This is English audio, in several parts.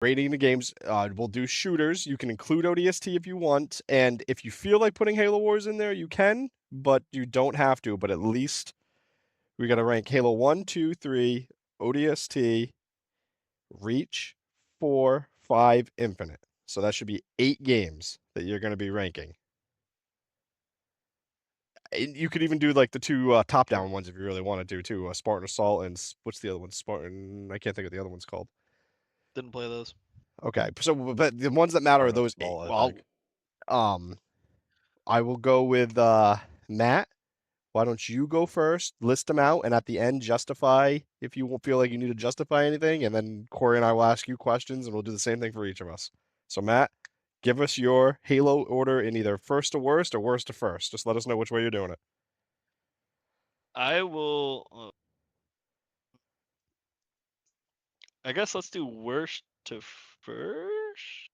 rating the games. We'll do shooters. You can include ODST if you want, and if you feel like putting Halo Wars in there, you can, but you don't have to. But at least we got to rank Halo 1, 2, 3, ODST, Reach, 4, 5, Infinite. So that should be 8 games that you're going to be ranking. And you could even do like the two top-down ones if you really wanted to, too. Spartan Assault and what's the other one? Spartan. I can't think of the other one's called. Didn't play those. Okay, so but the ones that matter are Spartan those 8. Assault, I Well, think. I will go with Matt. Why don't you go first, list them out, and at the end justify if you won't feel like you need to justify anything, and then Corey and I will ask you questions, and we'll do the same thing for each of us. So Matt, give us your Halo order in either first to worst or worst to first. Just let us know which way you're doing it. I will. I guess let's do worst to first.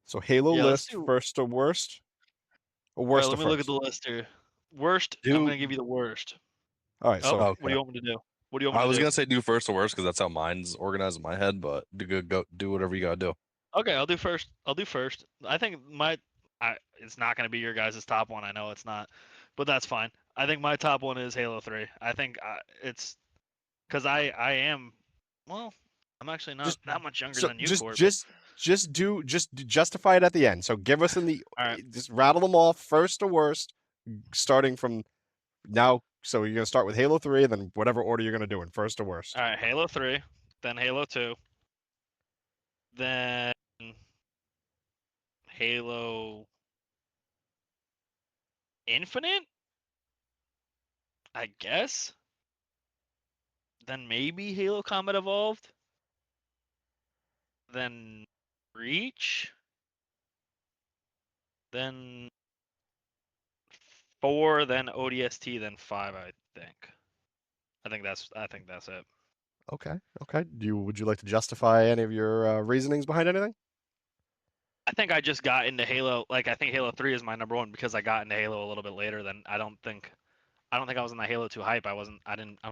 So Halo Yeah, let's list do. first to worst, or All right, worst to let me look at first. the list here. Worst. I'm Do gonna give you the worst. All right, Oh, so what do okay. you want me to do? What do you want I me to was do? gonna say do first or worst because that's how mine's organized in my head. But go do whatever you gotta do. Okay, I'll do first. I'll do first. I think it's not gonna be your guys' top one. I know it's not, but that's fine. I think my top one is Halo 3. I think it's because I am. Well, I'm actually not just that much younger so than you, Court. just justify it at the end. So give us in the All right. just rattle them off first to worst, starting from now. So you're gonna start with Halo 3, and then whatever order you're gonna do in first to worst. All right, Halo 3, then Halo 2, then Halo Infinite, I guess. Then maybe Halo Combat Evolved. Then Reach. Then 4, then ODST, then 5, I think. I think that's it. Okay. Would you like to justify any of your reasonings behind anything? I think I just got into Halo. Like I think Halo 3 is my number one because I got into Halo a little bit later than I don't think I was in the Halo 2 hype. I don't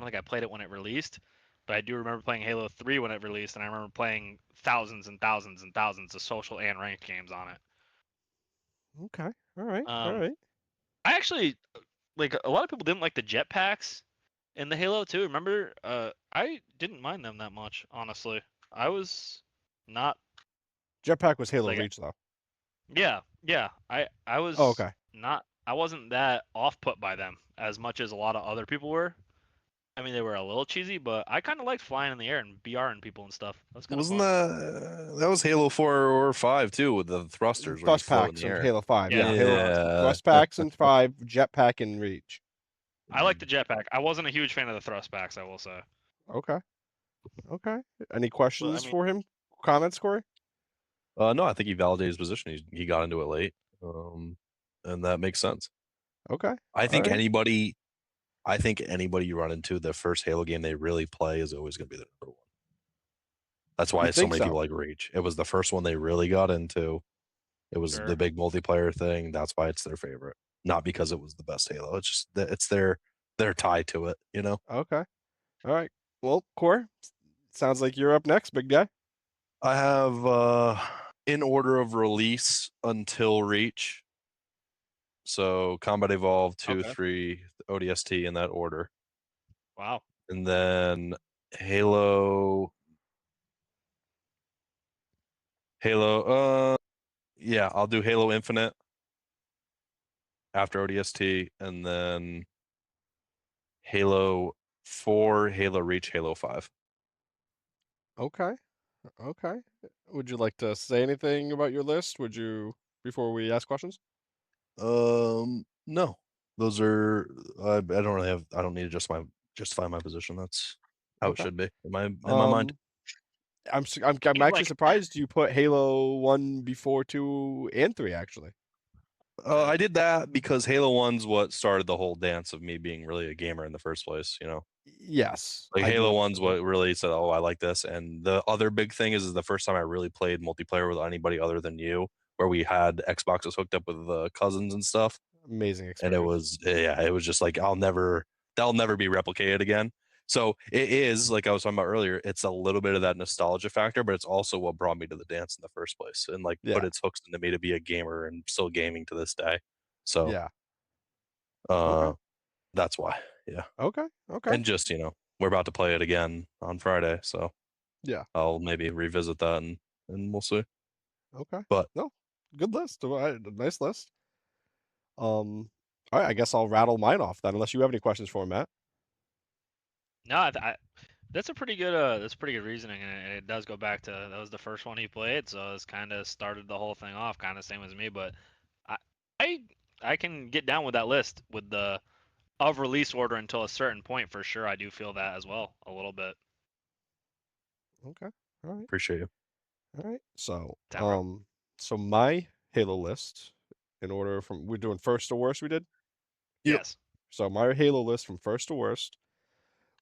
think I played it when it released, but I do remember playing Halo 3 when it released, and I remember playing thousands and thousands and thousands of social and ranked games on it. Okay. All right. All Um, right. I actually like a lot of people didn't like the jetpacks in the Halo 2. Remember, I didn't mind them that much, honestly. I was not Jetpack was Halo like Reach though. yeah. I Oh, was okay. not I wasn't that off put by them as much as a lot of other people were. I mean, they were a little cheesy, but I kind of liked flying in the air and BRing people and stuff. That was kind of Wasn't fun. that was Halo 4 or 5 too with the thrusters where you Thrust float in packs the in air? Halo 5. Yeah, Yeah, Halo Yeah. thrust packs in 5, jetpack in Reach. I like the jetpack. I wasn't a huge fan of the thrust packs, I will say. Okay. Okay. Any But I questions mean, for him? Comments, Corey? No, I think he validated his position. He got into it late, and that makes sense. Okay. I All think right. anybody, I think anybody you run into, the first Halo game they really play is always going to be the number one. That's why You so think many so? people like Reach. It was the first one they really got into. It was the sure. big multiplayer thing. That's why it's their favorite, not because it was the best Halo. It's just that it's their tie to it. You know. Okay. All right. Well, Corey, sounds like you're up next, big guy. I have in order of release until Reach. So Combat Evolved 2, Okay. 3, ODST in that order. Wow. And then Halo yeah, I'll do Halo Infinite after ODST and then Halo 4, Halo Reach, Halo 5. Okay. Okay. Would you like to say anything about your list? Would you before we ask questions? No. Those are I don't really have I don't need to justify my position. That's how it Okay. should be in my mind. Um, I'm Seems actually like surprised you put Halo 1 before 2 and 3 actually. I did that because Halo 1's what started the whole dance of me being really a gamer in the first place, you know. Yes, Like I do Halo 1's understand that. what really said, "Oh, I like this." And the other big thing is the first time I really played multiplayer with anybody other than you, where we had Xboxes hooked up with cousins and stuff. Amazing And it experience. was yeah, it was just like that'll never be replicated again. So it is, like I was talking about earlier, it's a little bit of that nostalgia factor, but it's also what brought me to the dance in the first place and like put Yeah. its hooks into me to be a gamer and still gaming to this day. So Yeah. uh Okay. that's why. Yeah. Okay. Okay. And just, we're about to play it again on Friday, so Yeah. I'll maybe revisit that and we'll see. Okay. But No. Good list. Nice list. All right. I guess I'll rattle mine off then, unless you have any questions for me, Matt. No, that's pretty good reasoning, and it does go back to that was the first one he played, so it's kind of started the whole thing off, kind of same as me. But I I I can get down with that list with the of release order until a certain point for sure. I do feel that as well a little bit. Okay. All right. appreciate you. All right. So, 10 bro. so my Halo list, in order from we're doing first to worst. We did. Yep. Yes. So my Halo list from first to worst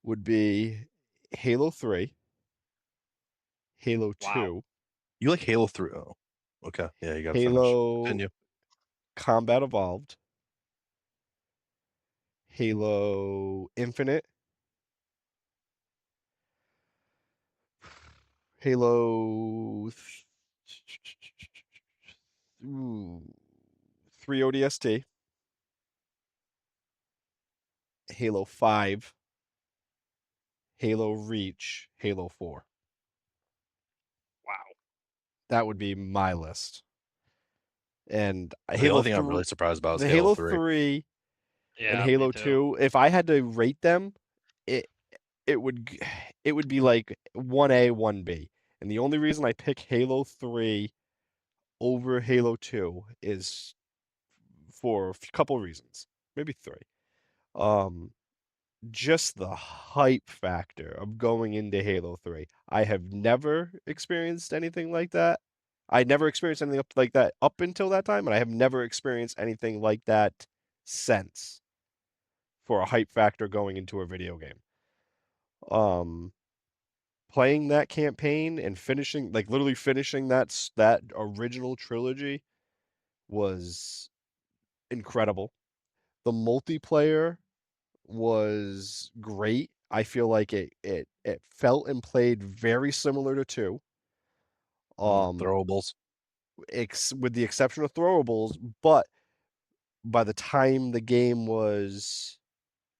would be Halo 3, Halo Wow. 2, You like Halo 3? Oh, okay. Yeah, you got to finish. Halo Continue. Combat Evolved, Halo Infinite, Halo ooh, 3 ODST, Halo 5, Halo Reach, Halo 4. Wow. That would be my list. And The only thing I'm really surprised about is the Halo Halo 3. 3 and Yeah, me Halo too. 2, if I had to rate them, it it would it would be like 1A, 1B. And the only reason I pick Halo 3 over Halo 2 is for a couple reasons, maybe three. Um, just the hype factor of going into Halo 3. I have never experienced anything like that. I never experienced anything like that up until that time, and I have never experienced anything like that since for a hype factor going into a video game. Um, Playing that campaign and finishing, like literally finishing that original trilogy was incredible. The multiplayer was great. I feel like it felt and played very similar to 2. Um, Throwables with the exception of throwables, but by the time the game was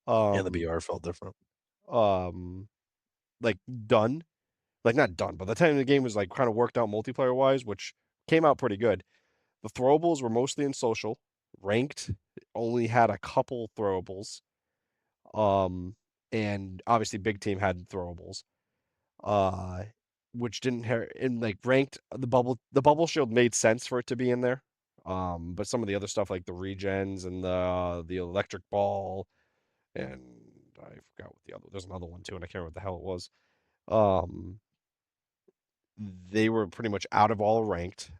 and the um BR felt different. um like done, like not done, but the time the game was like kind of worked out multiplayer wise, which came out pretty good. The throwables were mostly in social. Ranked only had a couple throwables. Um, and obviously Big Team had throwables. Uh, which didn't have in like ranked the bubble shield made sense for it to be in there. But some of the other stuff like the regens and the electric ball and I forgot what there's another one too, and I can't remember what the hell it was. Um, they were pretty much out of all ranked.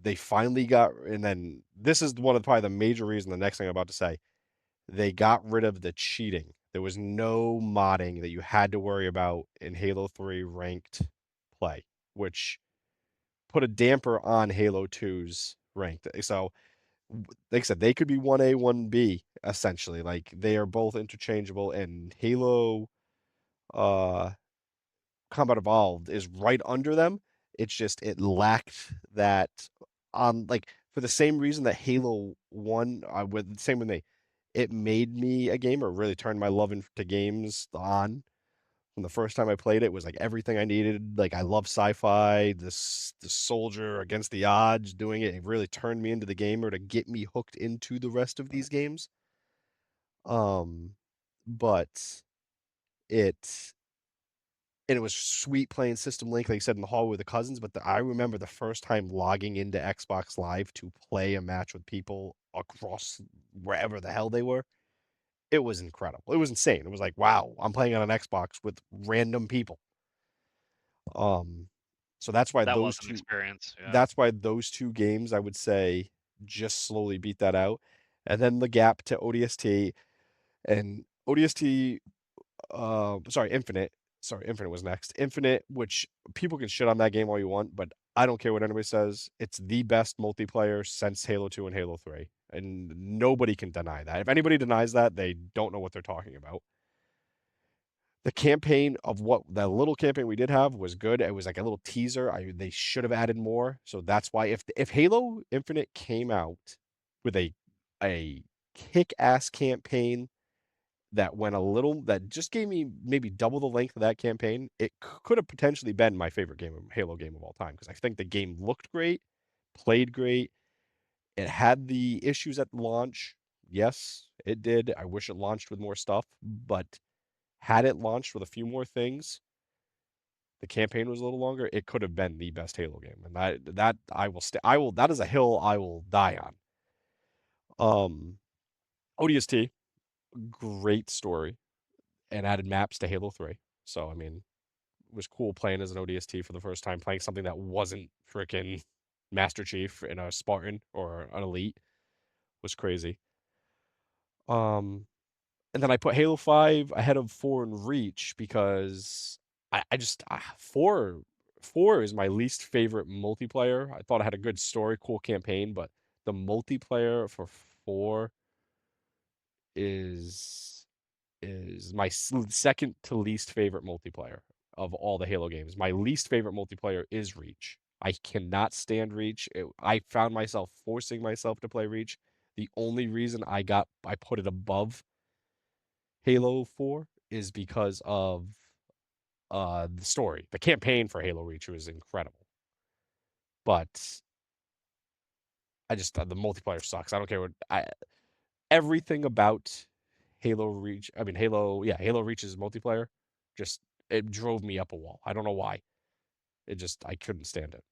They finally got, and then this is one of probably the major reason. The next thing I'm about to say, they got rid of the cheating. There was no modding that you had to worry about in Halo 3 ranked play, which put a damper on Halo 2's ranked. So, like I said, they could be 1A, 1B essentially. Like they are both interchangeable, and Halo uh Combat Evolved is right under them. It's just it lacked that like for the same reason that Halo 1 with same with me. It made me a gamer, really turned my love into games on. From the first time I played it, was like everything I needed. Like I love sci-fi, this soldier against the odds doing it. It really turned me into the gamer to get me hooked into the rest of these games. Um, but it and it was sweet playing System Link, like you said, in the hallway with the cousins. But I remember the first time logging into Xbox Live to play a match with people across wherever the hell they were. It was incredible. It was insane. It was like, wow, I'm playing on an Xbox with random people. Um, so That was an experience. Yeah. that's why those two games I would say just slowly beat that out. And then the gap to ODST and ODST sorry, Infinite. Sorry, Infinite was next. Infinite, which people can shit on that game all you want, but I don't care what anybody says. It's the best multiplayer since Halo 2 and Halo 3. And nobody can deny that. If anybody denies that, they don't know what they're talking about. The campaign of what that little campaign we did have was good. It was like a little teaser. They should have added more. So that's why if Halo Infinite came out with a kick-ass campaign that just gave me maybe double the length of that campaign, it could have potentially been my favorite Halo game of all time, because I think the game looked great, played great. It had the issues at launch. Yes, it did. I wish it launched with more stuff, but had it launched with a few more things, the campaign was a little longer, it could have been the best Halo game. And that is a hill I will die on. ODST, great story, and added maps to Halo 3. So I mean, it was cool playing as an ODST for the first time, playing something that wasn't freaking Master Chief in a Spartan or an Elite was crazy. And then I put Halo 5 ahead of 4 and Reach because I just 4 is my least favorite multiplayer. I thought it had a good story, cool campaign, but the multiplayer for 4 is my second to least favorite multiplayer of all the Halo games. My least favorite multiplayer is Reach. I cannot stand Reach. I found myself forcing myself to play Reach. The only reason I put it above Halo 4 is because of the story. The campaign for Halo Reach was incredible. But I just the multiplayer sucks. I don't care everything about Halo Reach, Halo Reach's multiplayer just it drove me up a wall. I don't know why. I couldn't stand it.